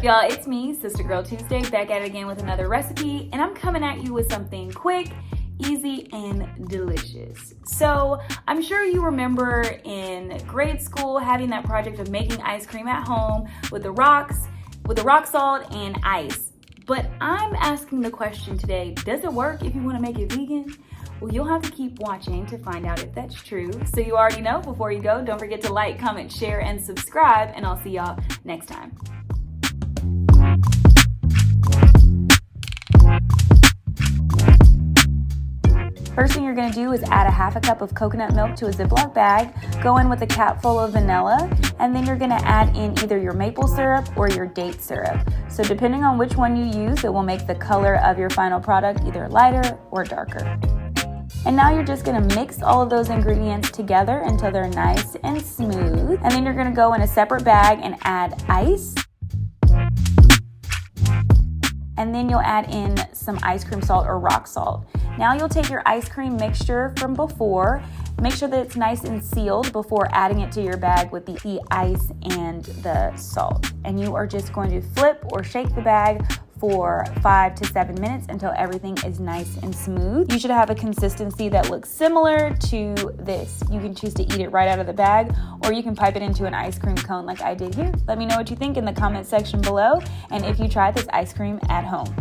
y'all? It's me, Sister Girl Tuesday, back at it again with another recipe, and I'm coming at you with something quick, easy, and delicious. So I'm sure you remember in grade school having that project of making ice cream at home with the rock salt and ice. But I'm asking the question today, does it work if you want to make it vegan? Well, you'll have to keep watching to find out if that's true. So you already know, before you go, don't forget to like, comment, share, and subscribe, and I'll see y'all next time. First thing you're gonna do is add a half a cup of coconut milk to a Ziploc bag, go in with a cap full of vanilla, and then you're gonna add in either your maple syrup or your date syrup. So depending on which one you use, it will make the color of your final product either lighter or darker. And now you're just gonna mix all of those ingredients together until they're nice and smooth. And then you're gonna go in a separate bag and add ice. And then you'll add in some ice cream salt or rock salt. Now you'll take your ice cream mixture from before, make sure that it's nice and sealed before adding it to your bag with the ice and the salt. And you are just going to flip or shake the bag for 5 to 7 minutes until everything is nice and smooth. You should have a consistency that looks similar to this. You can choose to eat it right out of the bag, or you can pipe it into an ice cream cone like I did here. Let me know what you think in the comment section below, and if you tried this ice cream at home.